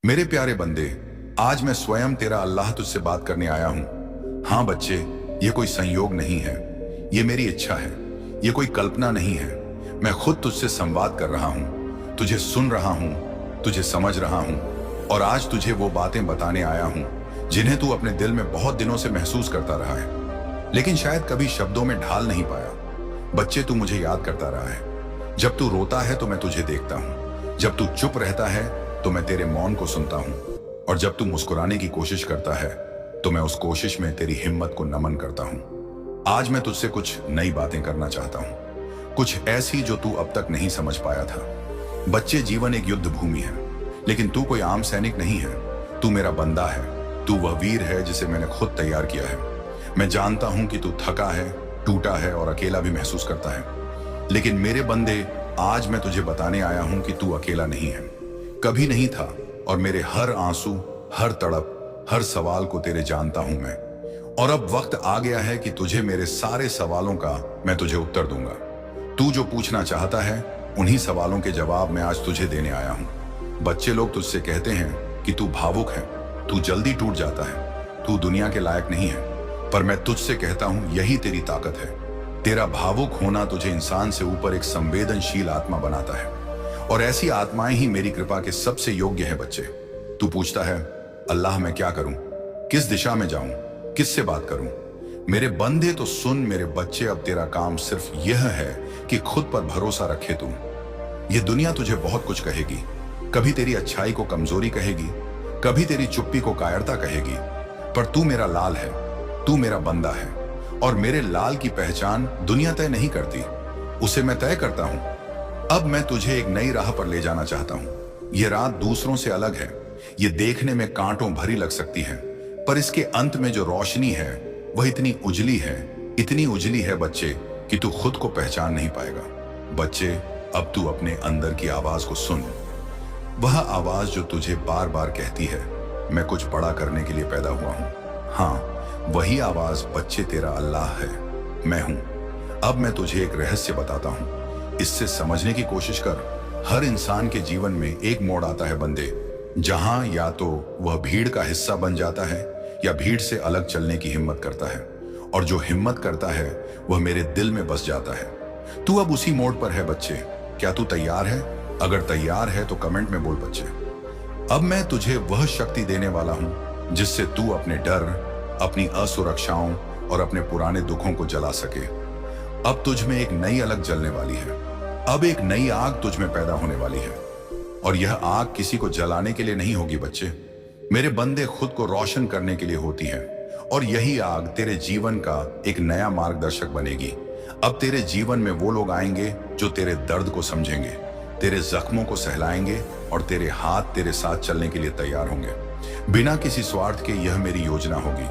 मेरे प्यारे बंदे, आज मैं स्वयं तेरा अल्लाह तुझसे बात करने आया हूं। हाँ बच्चे, ये कोई संयोग नहीं है, ये मेरी इच्छा है, ये कोई कल्पना नहीं है। मैं खुद तुझसे संवाद कर रहा हूं, तुझे सुन रहा हूं, तुझे समझ रहा हूं और आज तुझे वो बातें बताने आया हूं जिन्हें तू अपने दिल में बहुत दिनों से महसूस करता रहा है, लेकिन शायद कभी शब्दों में ढाल नहीं पाया। बच्चे, तू मुझे याद करता रहा है। जब तू रोता है तो मैं तुझे देखता हूं, जब तू चुप रहता है तो मैं तेरे मौन को सुनता हूं, और जब तू मुस्कुराने की कोशिश करता है तो मैं उस कोशिश में तेरी हिम्मत को नमन करता हूं। आज मैं तुझसे कुछ नई बातें करना चाहता हूं, कुछ ऐसी जो तू अब तक नहीं समझ पाया था। बच्चे, जीवन एक युद्ध भूमि है, लेकिन तू कोई आम सैनिक नहीं है। तू मेरा बंदा है, तू वह वीर है जिसे मैंने खुद तैयार किया है। मैं जानता हूं कि तू थका है, टूटा है और अकेला भी महसूस करता है, लेकिन मेरे बंदे, आज मैं तुझे बताने आया हूं कि तू अकेला नहीं है, कभी नहीं था। और मेरे हर आंसू, हर तड़प, हर सवाल को तेरे जानता हूं मैं। और अब वक्त आ गया है कि तुझे मेरे सारे सवालों का मैं तुझे उत्तर दूंगा। तू जो पूछना चाहता है, उन्हीं सवालों के जवाब मैं आज तुझे देने आया हूं। बच्चे, लोग तुझसे कहते हैं कि तू भावुक है, तू जल्दी टूट जाता है, तू दुनिया के लायक नहीं है, पर मैं तुझसे कहता हूं यही तेरी ताकत है। तेरा भावुक होना तुझे इंसान से ऊपर एक संवेदनशील आत्मा बनाता है, और ऐसी आत्माएं ही मेरी कृपा के सबसे योग्य है। बच्चे, तू पूछता है, अल्लाह मैं क्या करूं, किस दिशा में जाऊं, किससे बात करूं? मेरे बंदे तो सुन मेरे बच्चे, अब तेरा काम सिर्फ यह है कि खुद पर भरोसा रखे तू। ये दुनिया तुझे बहुत कुछ कहेगी, कभी तेरी अच्छाई को कमजोरी कहेगी, कभी तेरी चुप्पी को कायरता कहेगी, पर तू मेरा लाल है, तू मेरा बंदा है, और मेरे लाल की पहचान दुनिया तय नहीं करती, उसे मैं तय करता हूं। अब मैं तुझे एक नई राह पर ले जाना चाहता हूं। यह रात दूसरों से अलग है, ये देखने में कांटों भरी लग सकती है, पर इसके अंत में जो रोशनी है वह इतनी उजली है, इतनी उजली है बच्चे, कि तू खुद को पहचान नहीं पाएगा। बच्चे, अब तू अपने अंदर की आवाज को सुन, वह आवाज जो तुझे बार बार कहती है, मैं कुछ बड़ा करने के लिए पैदा हुआ हूं। हाँ, वही आवाज बच्चे तेरा अल्लाह है, मैं हूं। अब मैं तुझे एक रहस्य बताता हूं, इससे समझने की कोशिश कर। हर इंसान के जीवन में एक मोड़ आता है बंदे, जहां या तो वह भीड़ का हिस्सा बन जाता है या भीड़ से अलग चलने की हिम्मत करता है, और जो हिम्मत करता है वह मेरे दिल में बस जाता है। तू अब उसी मोड़ पर है बच्चे, क्या तू तैयार है? अगर तैयार है तो कमेंट में बोल बच्चे। अब मैं तुझे वह शक्ति देने वाला हूं जिससे तू अपने डर, अपनी असुरक्षाओं और अपने पुराने दुखों को जला सके। अब तुझ में एक नई अलग जलने वाली है, अब एक नई आग तुझ में पैदा होने वाली है, और यह आग किसी को जलाने के लिए नहीं होगी बच्चे, मेरे बंदे, खुद को रोशन करने के लिए होती है। और यही आग तेरे जीवन का एक नया मार्गदर्शक बनेगी। अब तेरे जीवन में वो लोग आएंगे जो तेरे दर्द को समझेंगे, तेरे जख्मों को सहलाएंगे और तेरे हाथ तेरे साथ चलने के लिए तैयार होंगे, बिना किसी स्वार्थ के। यह मेरी योजना होगी।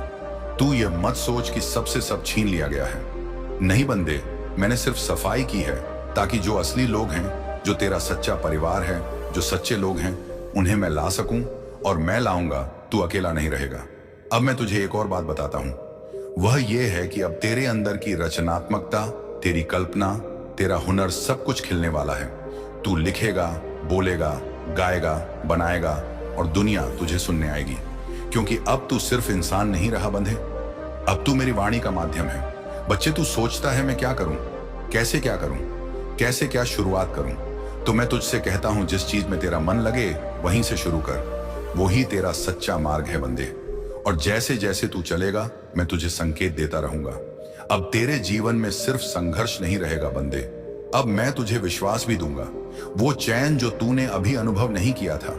तू यह मत सोच कि सबसे सब छीन लिया गया है। नहीं बंदे, मैंने सिर्फ सफाई की है ताकि जो असली लोग हैं, जो तेरा सच्चा परिवार है, जो सच्चे लोग हैं, उन्हें मैं ला सकूं, और मैं लाऊंगा, तू अकेला नहीं रहेगा। अब मैं तुझे एक और बात बताता हूं, वह यह है कि अब तेरे अंदर की रचनात्मकता, तेरी कल्पना, तेरा हुनर, सब कुछ खिलने वाला है। तू लिखेगा, बोलेगा, गाएगा, बनाएगा, और दुनिया तुझे सुनने आएगी, क्योंकि अब तू सिर्फ इंसान नहीं रहा बंधे, अब तू मेरी वाणी का माध्यम है। बच्चे, तू सोचता है मैं क्या करूं, कैसे क्या करूं, कैसे क्या शुरुआत करूं? तो मैं तुझसे कहता हूं, जिस चीज में तेरा मन लगे वहीं से शुरू कर, वही तेरा सच्चा मार्ग है बंदे। और जैसे जैसे तू चलेगा, मैं तुझे संकेत देता रहूंगा। अब तेरे जीवन में सिर्फ संघर्ष नहीं रहेगा बंदे, अब मैं तुझे विश्वास भी दूंगा। वो चैन जो तूने अभी अनुभव नहीं किया था,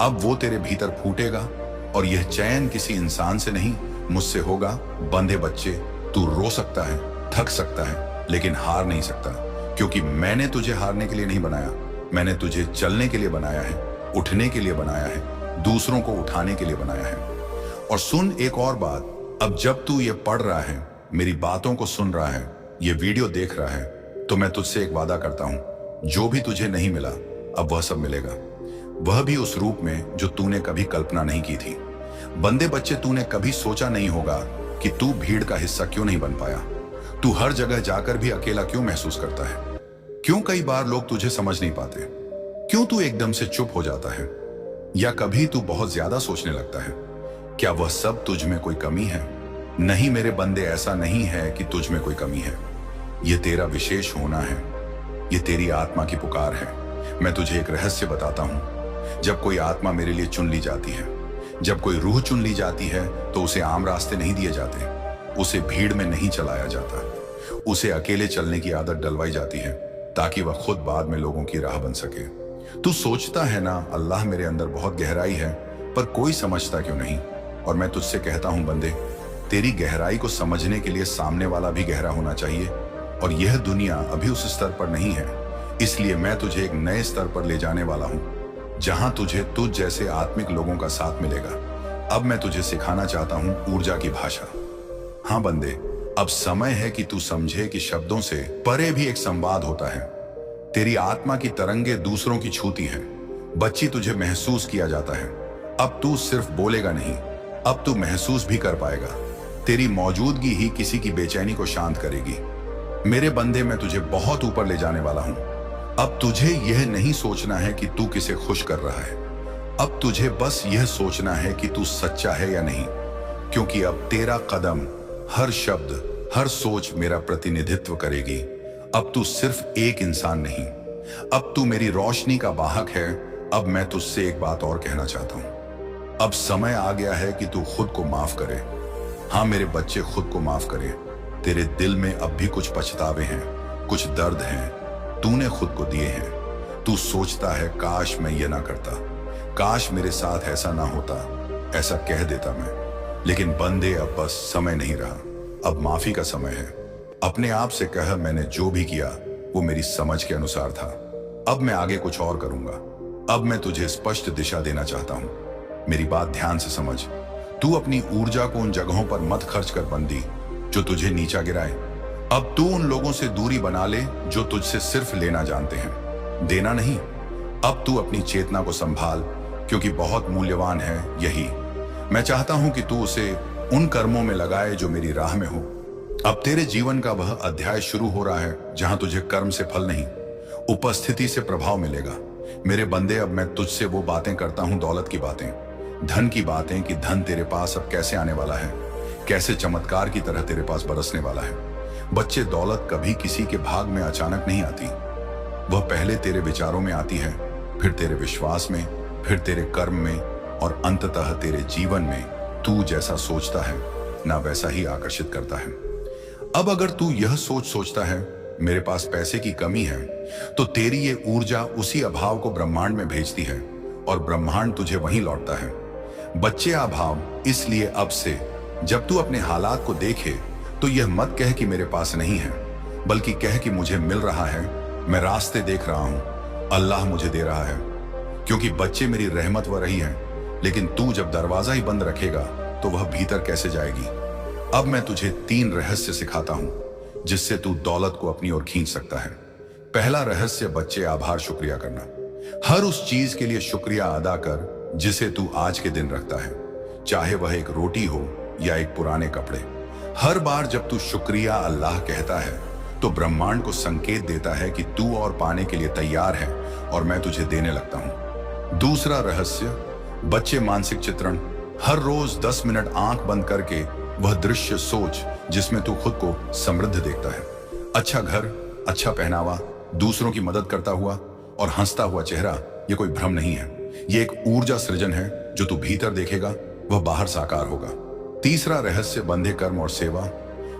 अब वो तेरे भीतर फूटेगा, और यह चैन किसी इंसान से नहीं, मुझसे होगा। बंदे बच्चे, तू रो सकता है, थक सकता है, लेकिन हार नहीं सकता, क्योंकि मैंने तुझे हारने के लिए नहीं बनाया, मैंने तुझे चलने के लिए बनाया है, उठने के लिए बनाया है, दूसरों को उठाने के लिए बनाया है। और सुन एक और बात, अब जब तू ये पढ़ रहा है, मेरी बातों को सुन रहा है, ये वीडियो देख रहा है, तो मैं तुझसे एक वादा करता हूं, जो भी तुझे नहीं मिला अब वह सब मिलेगा, वह भी उस रूप में जो तूने कभी कल्पना नहीं की थी। बंदे बच्चे, तूने कभी सोचा नहीं होगा कि तू भीड़ का हिस्सा क्यों नहीं बन पाया, तू हर जगह जाकर भी अकेला क्यों महसूस करता है, क्यों कई बार लोग तुझे समझ नहीं पाते, क्यों तू एकदम से चुप हो जाता है। या कभी तू बहुत ज्यादा सोचने लगता है? क्या वह सब तुझ में कोई कमी है? नहीं मेरे बंदे, ऐसा नहीं है कि तुझ में कोई कमी है। यह तेरा विशेष होना है, यह तेरी आत्मा की पुकार है। मैं तुझे एक रहस्य बताता हूं। जब कोई आत्मा मेरे लिए चुन ली जाती है, जब कोई रूह चुन ली जाती है, तो उसे आम रास्ते नहीं दिए जाते, उसे भीड़ में नहीं चलाया जाता, उसे अकेले चलने की आदत डलवाई जाती है ताकि वह खुद बाद में लोगों की राह बन सके। तू सोचता है ना, अल्लाह मेरे अंदर बहुत गहराई है, पर कोई समझता क्यों नहीं? और मैं तुझसे कहता हूं बंदे, तेरी गहराई को समझने के लिए सामने वाला भी गहरा होना चाहिए, और यह दुनिया अभी उस स्तर पर नहीं है। इसलिए मैं तुझे एक नए स्तर पर ले जाने वाला हूं, जहां तुझे तुझ जैसे आत्मिक लोगों का साथ मिलेगा। अब मैं तुझे सिखाना चाहता हूं ऊर्जा की भाषा। हाँ बंदे, अब समय है कि तू समझे कि शब्दों से परे भी एक संवाद होता है। तेरी आत्मा की तरंगे दूसरों की छूती हैं। बच्ची, तुझे महसूस किया जाता है। अब तू सिर्फ बोलेगा नहीं, अब तू महसूस भी कर पाएगा। तेरी मौजूदगी ही किसी की बेचैनी को शांत करेगी। मेरे बंदे, मैं तुझे बहुत ऊपर ले जाने वाला हूं। अब तुझे यह नहीं सोचना है कि तू किसे खुश कर रहा है, अब तुझे बस यह सोचना है कि तू सच्चा है या नहीं। क्योंकि अब तेरा कदम, हर शब्द, हर सोच मेरा प्रतिनिधित्व करेगी। अब तू सिर्फ एक इंसान नहीं, अब तू मेरी रोशनी का वाहक है। अब मैं तुझसे एक बात और कहना चाहता हूं। अब समय आ गया है कि तू खुद को माफ करे। हाँ मेरे बच्चे, खुद को माफ करे। तेरे दिल में अब भी कुछ पछतावे हैं, कुछ दर्द हैं, तूने खुद को दिए हैं। तू सोचता है काश मैं ये ना करता, काश मेरे साथ ऐसा ना होता, ऐसा कह देता मैं। लेकिन बंदे, अब बस समय नहीं रहा, अब माफी का समय है। अपने आप से कह, मैंने जो भी किया वो मेरी समझ के अनुसार था, अब मैं आगे कुछ और करूंगा। अब मैं तुझे स्पष्ट दिशा देना चाहता हूं। मेरी बात ध्यान से समझ। तू अपनी ऊर्जा को उन जगहों पर मत खर्च कर बंदी जो तुझे नीचा गिराए। अब तू उन लोगों से दूरी बना ले जो तुझसे सिर्फ लेना जानते हैं, देना नहीं। अब तू अपनी चेतना को संभाल, क्योंकि बहुत मूल्यवान है यही। मैं चाहता हूं कि तू उसे उन कर्मों में लगाए जो मेरी राह में हो। अब तेरे जीवन का वह अध्याय शुरू हो रहा है जहां तुझे कर्म से फल नहीं, उपस्थिति से प्रभाव मिलेगा। मेरे बंदे, अब मैं तुझसे वो बातें करता हूं, दौलत की बातें, धन की बातें, कि धन तेरे पास अब कैसे आने वाला है, कैसे चमत्कार की तरह तेरे पास बरसने वाला है। बच्चे, दौलत कभी किसी के भाग में अचानक नहीं आती। वह पहले तेरे विचारों में आती है, फिर तेरे विश्वास में, फिर तेरे कर्म में, और अंततः तेरे जीवन में तू जैसा सोचता है ना वैसा ही आकर्षित करता है। अब अगर तू यह सोचता है मेरे पास पैसे की कमी है, तो तेरी ये ऊर्जा उसी अभाव को ब्रह्मांड में भेजती है और ब्रह्मांड तुझे वहीं लौटता है। बच्चे, अभाव इसलिए अब से जब तू अपने हालात को देखे तो यह मत कह कि मेरे पास नहीं है, बल्कि कह कि मुझे मिल रहा है, मैं रास्ते देख रहा हूं, अल्लाह मुझे दे रहा है। क्योंकि बच्चे, मेरी रहमत वह रही है, लेकिन तू जब दरवाजा ही बंद रखेगा तो वह भीतर कैसे जाएगी। अब मैं तुझे 3 रहस्य सिखाता हूं जिससे तू दौलत को अपनी ओर खींच सकता है। पहला रहस्य बच्चे, आभार, शुक्रिया करना। हर उस चीज के लिए शुक्रिया अदा कर जिसे तू आज के दिन रखता है, चाहे वह एक रोटी हो या एक पुराने कपड़े। हर बार जब तू शुक्रिया अल्लाह कहता है तो ब्रह्मांड को संकेत देता है कि तू और पाने के लिए तैयार है और मैं तुझे देने लगता हूं। दूसरा रहस्य बच्चे, मानसिक चित्रण। हर रोज 10 मिनट आंख बंद करके वह दृश्य सोच जिसमें तू खुद को समृद्ध देखता है। अच्छा घर, अच्छा पहनावा, दूसरों की मदद करता हुआ और हंसता हुआ चेहरा। यह कोई भ्रम नहीं है, यह एक ऊर्जा सृजन है। जो तू भीतर देखेगा वह बाहर साकार होगा। तीसरा रहस्य बंधे कर्म और सेवा।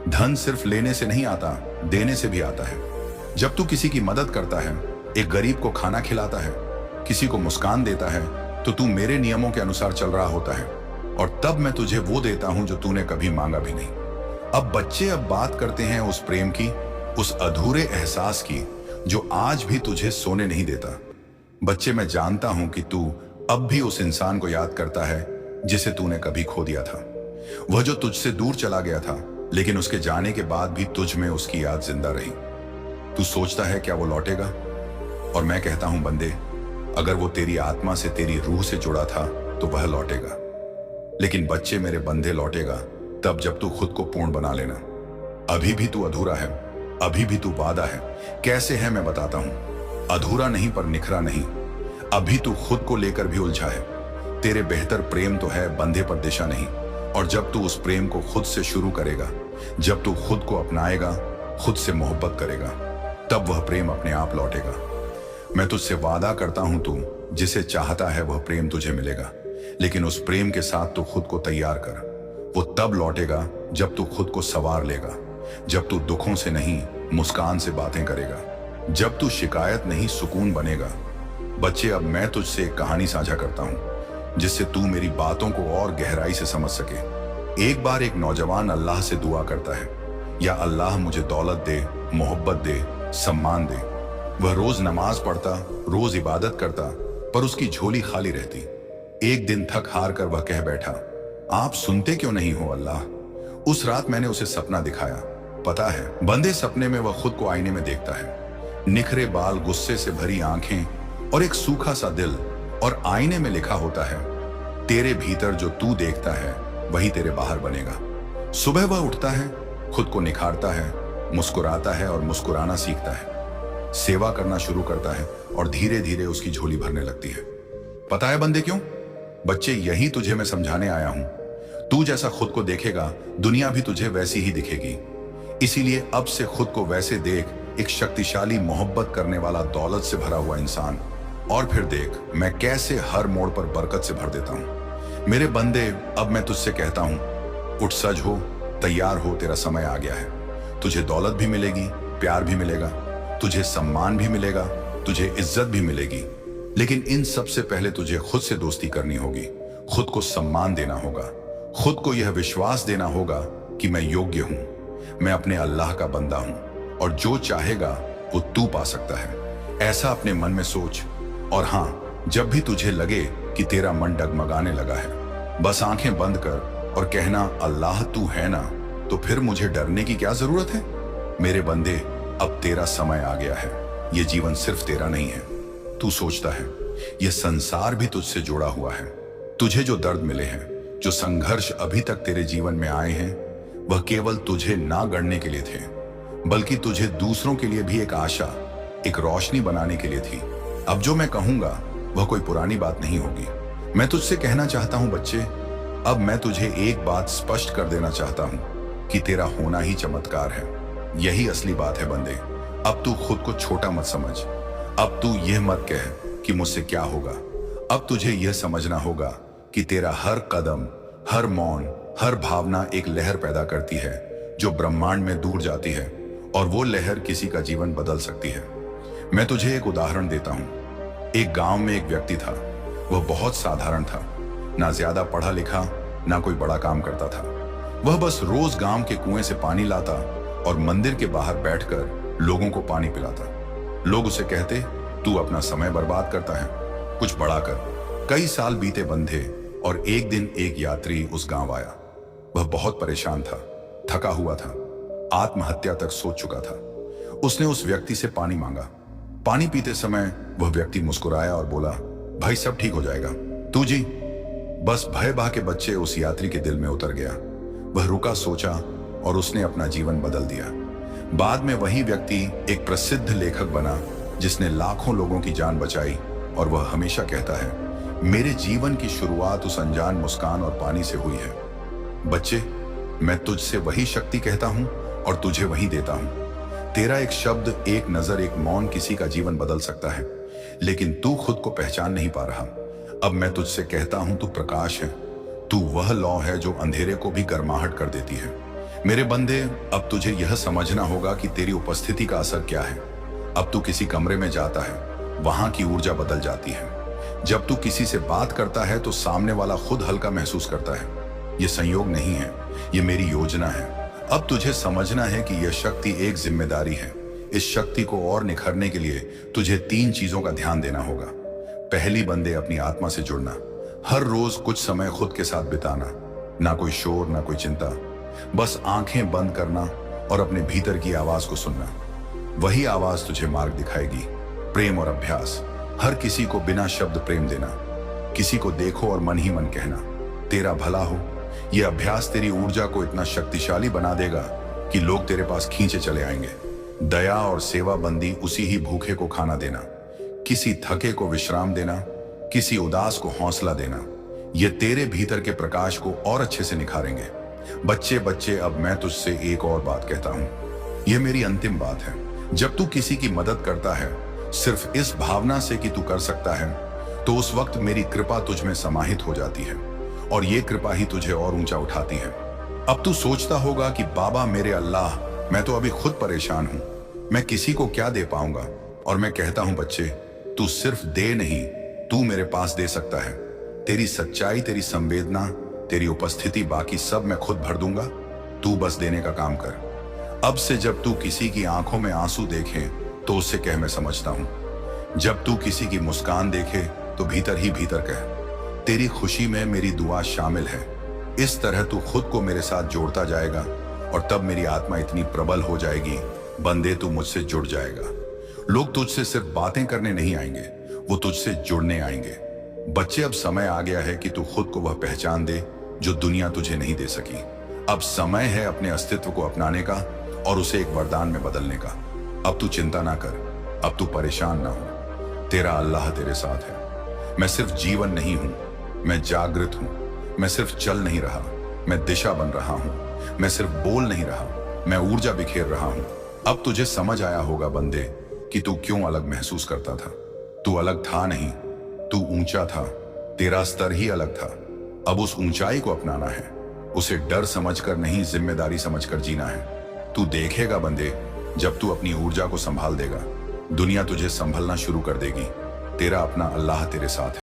धन सिर्फ लेने से नहीं आता, देने से भी आता है। जब तू किसी की मदद करता है, एक गरीब को खाना खिलाता है, किसी को मुस्कान देता है, तो तू मेरे नियमों के अनुसार चल रहा होता है, और तब मैं तुझे वो देता हूं जो तूने कभी मांगा भी नहीं। अब बच्चे, अब बात करते हैं उस प्रेम की, उस अधूरे एहसास की जो आज भी तुझे सोने नहीं देता। बच्चे, मैं जानता हूं कि तू अब भी उस इंसान को याद करता है जिसे तूने कभी खो दिया था। वह जो तुझसे दूर चला गया था, लेकिन उसके जाने के बाद भी तुझ में उसकी याद जिंदा रही। तू सोचता है क्या वो लौटेगा? और मैं कहता हूं बंदे, अगर वो तेरी आत्मा से, तेरी रूह से जुड़ा था तो वह लौटेगा। लेकिन बच्चे, मेरे बंदे, लौटेगा तब जब तू खुद को पूर्ण बना लेना। अभी भी तू अधूरा है, अभी भी तू वादा है। कैसे है मैं बताता हूं। अधूरा नहीं पर निखरा नहीं। अभी तू खुद को लेकर भी उलझा है, तेरे बेहतर प्रेम तो है, बंधे पर दिशा नहीं। और जब तू उस प्रेम को खुद से शुरू करेगा, जब तू खुद को अपनाएगा, खुद से मोहब्बत करेगा, तब वह प्रेम अपने आप लौटेगा। मैं तुझसे वादा करता हूं, तू जिसे चाहता है वह प्रेम तुझे मिलेगा। लेकिन उस प्रेम के साथ तू खुद को तैयार कर। वो तब लौटेगा जब तू खुद को संवार लेगा, जब तू दुखों से नहीं मुस्कान से बातें करेगा, जब तू शिकायत नहीं सुकून बनेगा। बच्चे, अब मैं तुझसे एक कहानी साझा करता हूं जिससे तू मेरी बातों को और गहराई से समझ सके। एक बार एक नौजवान अल्लाह से दुआ करता है, या अल्लाह मुझे दौलत दे, मोहब्बत दे, सम्मान दे। वह रोज नमाज पढ़ता, रोज इबादत करता, पर उसकी झोली खाली रहती। एक दिन थक हार कर वह कह बैठा, आप सुनते क्यों नहीं हो अल्लाह? उस रात मैंने उसे सपना दिखाया। पता है बंदे, सपने में वह खुद को आईने में देखता है, निखरे बाल, गुस्से से भरी आंखें और एक सूखा सा दिल। और आईने में लिखा होता है, तेरे भीतर जो तू देखता है वही तेरे बाहर बनेगा। सुबह वह उठता है, खुद को निखारता है, मुस्कुराता है और मुस्कुराना सीखता है, सेवा करना शुरू करता है और धीरे धीरे उसकी झोली भरने लगती है। पता है बंदे क्यों? बच्चे, यही तुझे मैं समझाने आया हूं। तू जैसा खुद को देखेगा, दुनिया भी तुझे वैसी ही दिखेगी। इसीलिए अब से खुद को वैसे देख, एक शक्तिशाली, मोहब्बत करने वाला, दौलत से भरा हुआ इंसान। और फिर देख मैं कैसे हर मोड़ पर बरकत से भर देता हूं। मेरे बंदे, अब मैं तुझसे कहता हूं, उठ, सज हो, तैयार हो, तेरा समय आ गया है। तुझे दौलत भी मिलेगी, प्यार भी मिलेगा, तुझे सम्मान भी मिलेगा, तुझे इज्जत भी मिलेगी। लेकिन इन सब से पहले तुझे खुद से दोस्ती करनी होगी, खुद को सम्मान देना होगा, खुद को यह विश्वास देना होगा कि मैं योग्य हूं, मैं अपने अल्लाह का बंदा हूं और जो चाहेगा वो तू पा सकता है। ऐसा अपने मन में सोच। और हाँ, जब भी तुझे लगे कि तेरा मन डगमगाने लगा है, बस आंखें बंद कर और कहना, अल्लाह तू है ना, तो फिर मुझे डरने की क्या जरूरत है। मेरे बंदे, अब तेरा समय आ गया है। यह जीवन सिर्फ तेरा नहीं है। तू सोचता है यह संसार भी तुझसे जुड़ा हुआ है। तुझे जो दर्द मिले हैं, जो संघर्ष अभी तक तेरे जीवन में आए हैं, वह केवल तुझे ना गढ़ने के लिए थे, बल्कि तुझे दूसरों के लिए भी एक आशा, एक रोशनी बनाने के लिए थी। अब जो मैं कहूंगा वह कोई पुरानी बात नहीं होगी। मैं तुझसे कहना चाहता हूं बच्चे, अब मैं तुझे एक बात स्पष्ट कर देना चाहता हूं कि तेरा होना ही चमत्कार है। यही असली बात है बंदे। अब तू खुद को छोटा मत समझ। अब तू यह मत कह कि मुझसे क्या होगा। अब तुझे यह समझना होगा कि तेरा हर कदम, हर मौन, हर भावना एक लहर पैदा करती है जो ब्रह्मांड में दूर जाती है, और वो लहर किसी का जीवन बदल सकती है। मैं तुझे एक उदाहरण देता हूं। एक गांव में एक व्यक्ति था। वह बहुत साधारण था, ना ज्यादा पढ़ा लिखा, ना कोई बड़ा काम करता था। वह बस रोज गांव के कुएं से पानी लाता और मंदिर के बाहर बैठकर लोगों को पानी पिलाता। लोग उसे कहते, तू अपना समय बर्बाद करता है, कुछ बड़ा कर। कई साल बीते बंधे और एक दिन एक यात्री उस गांव आया। वह बहुत परेशान था, थका हुआ था, आत्महत्या तक सोच चुका था। उसने उस व्यक्ति से पानी मांगा। पानी पीते समय वह व्यक्ति मुस्कुराया और बोला, भाई सब ठीक हो जाएगा, तू जी। बस भय भा के बच्चे उस यात्री के दिल में उतर गया। वह रुका, सोचा और उसने अपना जीवन बदल दिया। बाद में वही व्यक्ति एक प्रसिद्ध लेखक बना जिसने लाखों लोगों की जान बचाई। और वह हमेशा कहता है, मेरे जीवन की शुरुआत उस अनजान मुस्कान और पानी से हुई है। बच्चे, मैं तुझसे वही शक्ति कहता हूं और तुझे वही देता हूं। तेरा एक शब्द, एक नजर, एक मौन किसी का जीवन बदल सकता है, लेकिन तू खुद को पहचान नहीं पा रहा। अब मैं तुझसे कहता हूं, तू प्रकाश है। तू वह लौ है जो अंधेरे को भी गर्माहट कर देती है। मेरे बंदे, अब तुझे यह समझना होगा कि तेरी उपस्थिति का असर क्या है। अब तू किसी कमरे में जाता है, वहां की ऊर्जा बदल जाती है। जब तू किसी से बात करता है तो सामने वाला खुद हल्का महसूस करता है। यह संयोग नहीं है, यह मेरी योजना है। अब तुझे समझना है कि यह शक्ति एक जिम्मेदारी है। इस शक्ति को और निखरने के लिए तुझे 3 चीजों का ध्यान देना होगा। पहली बंदे, अपनी आत्मा से जुड़ना। हर रोज कुछ समय खुद के साथ बिताना, ना कोई शोर, ना कोई चिंता, बस आंखें बंद करना और अपने भीतर की आवाज को सुनना। वही आवाज तुझे मार्ग दिखाएगी। प्रेम और अभ्यास। हर किसी को बिना शब्द प्रेम देना, किसी को देखो और मन ही मन कहना, तेरा भला हो। यह अभ्यास तेरी ऊर्जा को इतना शक्तिशाली बना देगा कि लोग तेरे पास खींचे चले आएंगे। दया और सेवा बंदी, उसी ही भूखे को खाना देना, किसी थके को विश्राम देना, किसी उदास को हौसला देना। ये तेरे भीतर के प्रकाश को और अच्छे से निखारेंगे। बच्चे बच्चे, अब मैं तुझसे एक और बात कहता हूं। यह मेरी अंतिम बात है। जब तू किसी की मदद करता है सिर्फ इस भावना से कि तू कर सकता है, तो उस वक्त मेरी कृपा तुझ में समाहित हो जाती है और ये कृपा ही तुझे और ऊंचा उठाती है। अब तू सोचता होगा कि बाबा मेरे अल्लाह, मैं तो अभी खुद परेशान हूं, मैं किसी को क्या दे पाऊंगा। और मैं कहता हूं बच्चे, तू सिर्फ दे नहीं, तू मेरे पास दे सकता है। तेरी सच्चाई, तेरी संवेदना, तेरी उपस्थिति, बाकी सब मैं खुद भर दूंगा। तू बस देने का काम कर। अब से जब तू किसी की आंखों में आंसू देखे तो उससे कह मैं समझता हूं। जब तू किसी की मुस्कान देखे तो भीतर ही भीतर कह तेरी खुशी में मेरी दुआ शामिल है। इस तरह तू खुद को मेरे साथ जोड़ता जाएगा और तब मेरी आत्मा इतनी प्रबल हो जाएगी, बंदे तू मुझसे जुड़ जाएगा। लोग तुझसे सिर्फ बातें करने नहीं आएंगे, वो तुझसे जुड़ने आएंगे। बच्चे, अब समय आ गया है कि तू खुद को वह पहचान दे जो दुनिया तुझे नहीं दे सकी। अब समय है अपने अस्तित्व को अपनाने का और उसे एक वरदान में बदलने का। अब तू चिंता ना कर, अब तू परेशान ना हो। तेरा अल्लाह तेरे साथ है। मैं सिर्फ जीवन नहीं हूं, मैं जागृत हूं। मैं सिर्फ चल नहीं रहा, मैं दिशा बन रहा हूं। मैं सिर्फ बोल नहीं रहा, मैं ऊर्जा बिखेर रहा हूं। अब तुझे समझ आया होगा बंदे कि तू क्यों अलग महसूस करता था। तू अलग था नहीं, तू ऊंचा था। तेरा स्तर ही अलग था। अब उस ऊंचाई को अपनाना है, उसे डर समझकर नहीं, जिम्मेदारी समझकर जीना है। तू देखेगा बंदे, जब तू अपनी ऊर्जा को संभाल देगा, दुनिया तुझे संभलना शुरू कर देगी। तेरा अपना अल्लाह तेरे साथ है।